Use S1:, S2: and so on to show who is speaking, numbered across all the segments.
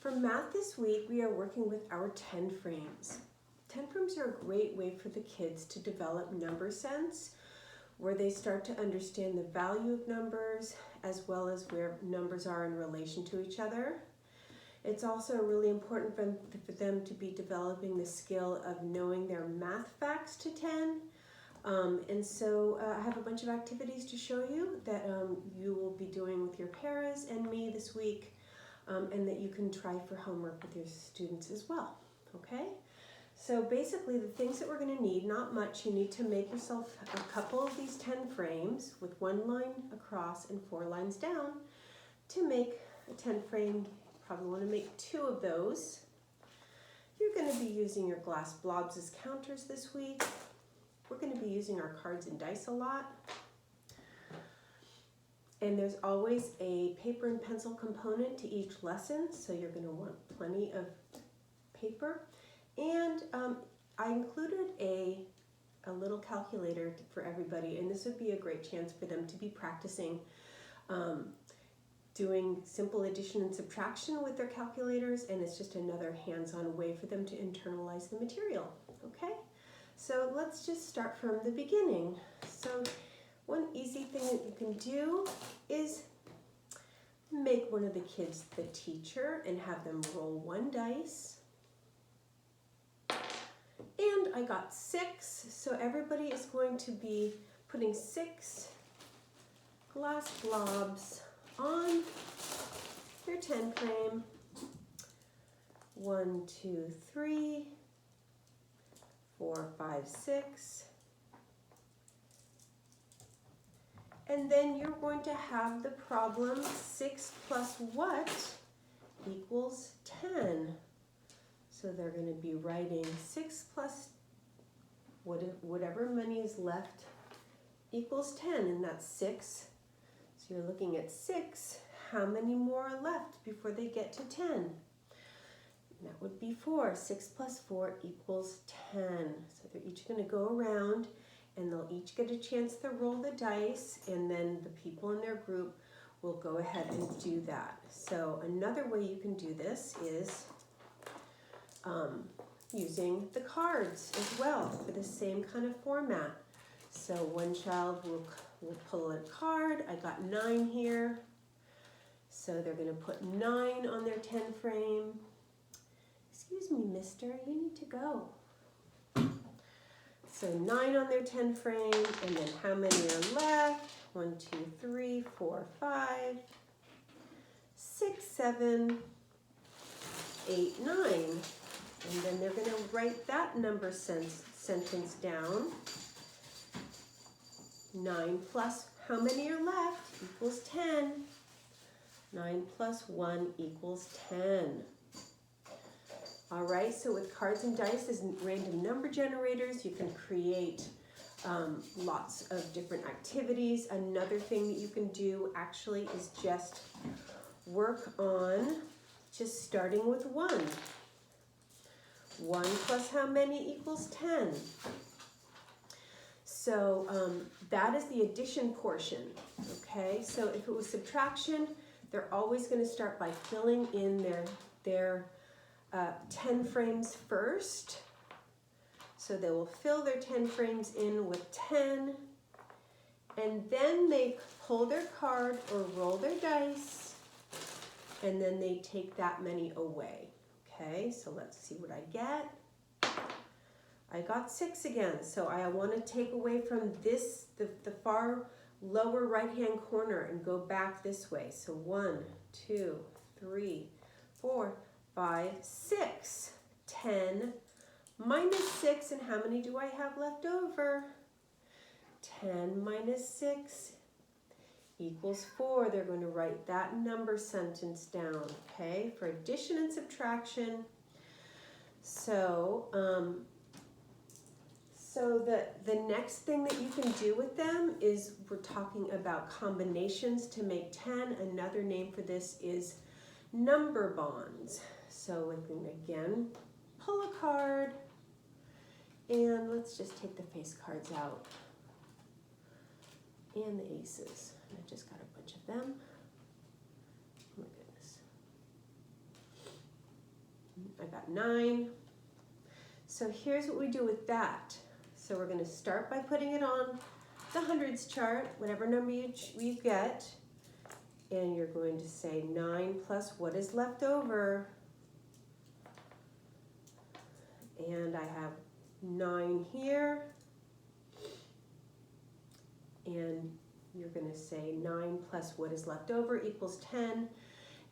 S1: For math this week, we are working with our 10 frames. 10 frames are a great way for the kids to develop number sense, where they start to understand the value of numbers as well as where numbers are in relation to each other. It's also really important for them to be developing the skill of knowing their math facts to 10. I have a bunch of activities to show you that you will be doing with your paras and me this week, and that you can try for homework with your students as well, okay? So basically the things that we're gonna need, not much. You need to make yourself a couple of these 10 frames with 1 line across and 4 lines down. To make a 10 frame, you probably wanna make 2 of those. You're gonna be using your glass blobs as counters this week. We're gonna be using our cards and dice a lot. And there's always a paper and pencil component to each lesson, so you're gonna want plenty of paper. And I included a little calculator for everybody, and this would be a great chance for them to be practicing doing simple addition and subtraction with their calculators, and it's just another hands-on way for them to internalize the material, okay? So let's just start from the beginning. So one easy thing that you can do is make one of the kids the teacher and have them roll 1 dice. And I got 6, so everybody is going to be putting 6 glass blobs on your 10 frame. 1, 2, 3, 4, 5, 6. And then you're going to have the problem 6 plus what equals 10. So they're going to be writing 6 plus whatever money is left equals 10, and that's 6. So you're looking at 6. How many more are left before they get to 10? And that would be 4. 6 plus 4 equals 10. So they're each going to go around, and they'll each get a chance to roll the dice, and then the people in their group will go ahead and do that. So another way you can do this is using the cards as well for the same kind of format. So one child will pull a card. I got 9 here. So they're going to put 9 on their 10 frame. Excuse me, mister, you need to go. So 9 on their 10 frame, and then how many are left? 1, 2, 3, 4, 5, 6, 7, 8, 9. And then they're going to write that number sentence down. 9 plus how many are left equals 10. 9 plus 1 equals 10. All right, so with cards and dice as random number generators, you can create lots of different activities. Another thing that you can do actually is just work on just starting with 1. 1 plus how many equals 10? So that is the addition portion, okay? So if it was subtraction, they're always going to start by filling in their 10 frames first. So they will fill their 10 frames in with 10, and then they pull their card or roll their dice, and then they take that many away. Okay, so let's see what I get. I got 6 again, so I want to take away from this, the far lower right-hand corner, and go back this way. So 1, 2, 3, 4, 5, 6, 10, minus 6, and how many do I have left over? 10 minus 6 equals 4. They're going to write that number sentence down, okay, for addition and subtraction. So, the next thing that you can do with them is we're talking about combinations to make 10. Another name for this is number bonds. So we can again pull a card, and let's just take the face cards out and the aces. And I just got a bunch of them. Oh my goodness. I got 9. So here's what we do with that. So we're going to start by putting it on the hundreds chart, whatever number you get, and you're going to say 9 plus what is left over, and I have 9 here, and you're going to say 9 plus what is left over equals 10,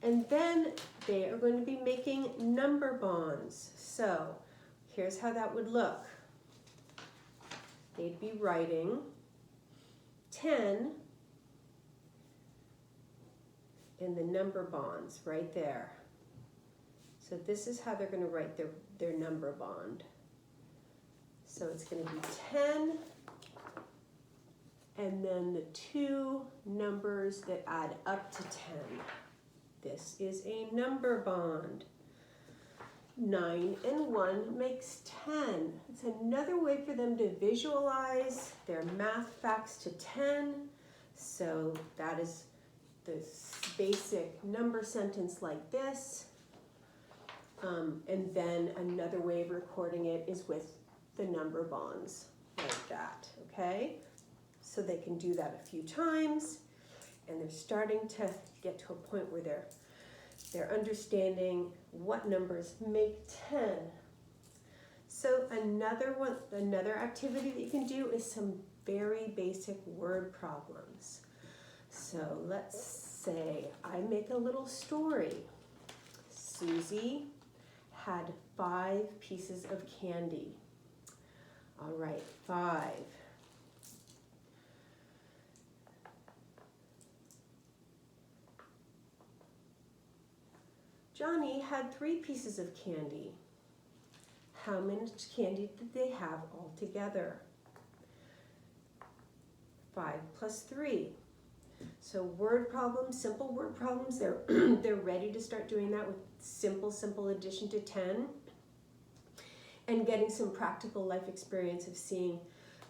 S1: and then they are going to be making number bonds. So here's how that would look. They'd be writing 10 and the number bonds right there. So this is how they're going to write their number bond. So it's going to be 10 and then the 2 numbers that add up to 10. This is a number bond. 9 and 1 makes 10. It's another way for them to visualize their math facts to 10. So that is this basic number sentence like this. And then another way of recording it is with the number bonds like that, okay? So they can do that a few times, and they're starting to get to a point where they're understanding what numbers make 10. So another activity that you can do is some very basic word problems. So let's say I make a little story. Susie had 5 pieces of candy. All right, 5. Johnny had 3 pieces of candy. How much candy did they have altogether? 5 plus 3. So word problems, simple word problems, they're ready to start doing that with simple addition to 10 and getting some practical life experience of seeing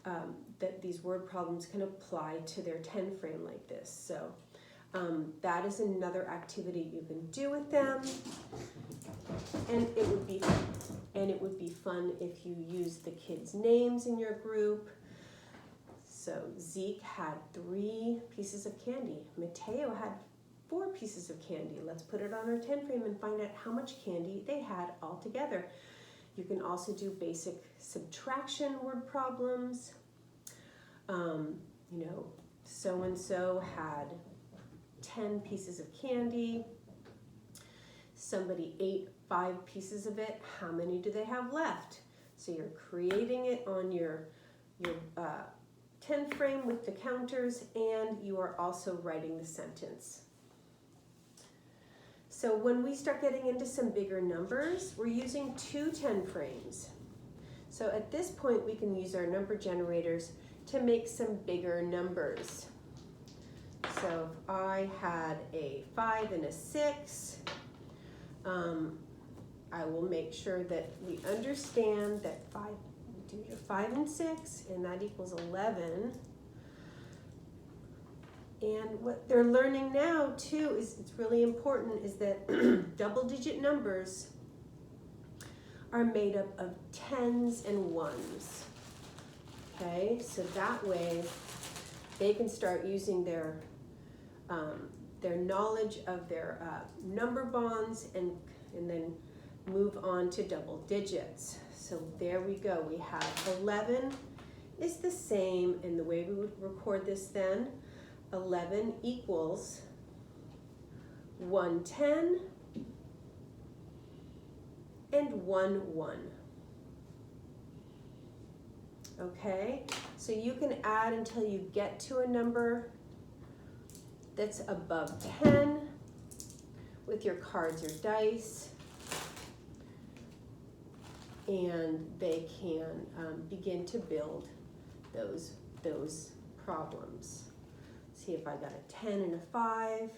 S1: that these word problems can apply to their 10 frame like this. So that is another activity you can do with them, and it would be fun if you use the kids' names in your group. So Zeke had 3 pieces of candy. Mateo had 4 pieces of candy. Let's put it on our 10 frame and find out how much candy they had all together. You can also do basic subtraction word problems. So-and-so had 10 pieces of candy. Somebody ate 5 pieces of it. How many do they have left? So you're creating it on your 10 frame with the counters, and you are also writing the sentence. So when we start getting into some bigger numbers, we're using 2 10 frames. So at this point, we can use our number generators to make some bigger numbers. So if I had a 5 and a 6, I will make sure that we understand that 5 and 6, and that equals 11. And what they're learning now too is, it's really important, is that double-digit numbers are made up of 10s and 1s. Okay, so that way they can start using their knowledge of their number bonds and then move on to double digits. So there we go. We have 11 is the same, and the way we would record this then, 11 equals 110 and 1 1. Okay, so you can add until you get to a number that's above 10 with your cards or dice, and they can begin to build those problems. See, if I got a 10 and a 5,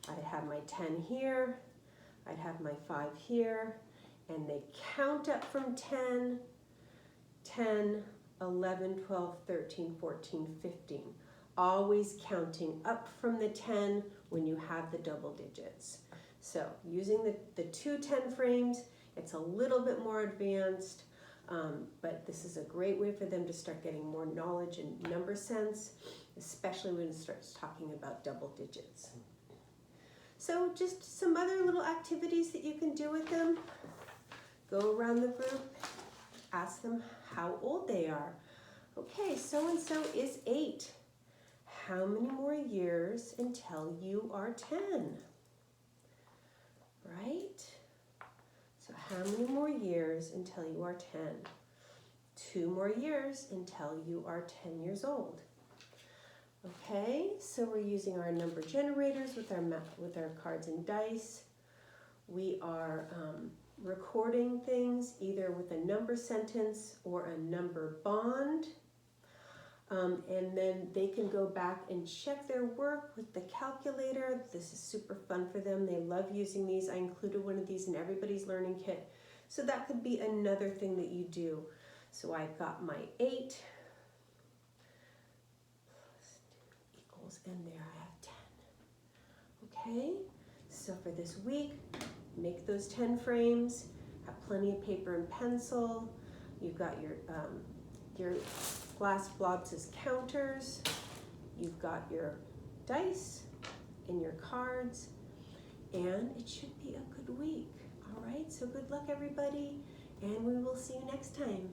S1: I'd have my 10 here, I'd have my 5 here, and they count up from 10, 10, 11, 12, 13, 14, 15. Always counting up from the 10 when you have the double digits. So using the two 10 frames, it's a little bit more advanced, but this is a great way for them to start getting more knowledge and number sense, especially when it starts talking about double digits. So just some other little activities that you can do with them. Go around the group, ask them how old they are. Okay, so-and-so is 8. How many more years until you are 10? Right? So how many more years until you are 10? 2 more years until you are 10 years old. Okay, so we're using our number generators with our cards and dice. We are recording things either with a number sentence or a number bond. And then they can go back and check their work with the calculator. This is super fun for them. They love using these. I included one of these in everybody's learning kit. So that could be another thing that you do. So I've got my 8 plus 2 equals, and there I have 10. Okay, so for this week, make those 10 frames. Have plenty of paper and pencil. You've got your glass blocks as counters. You've got your dice and your cards, and it should be a good week. All right, so good luck everybody, and we will see you next time.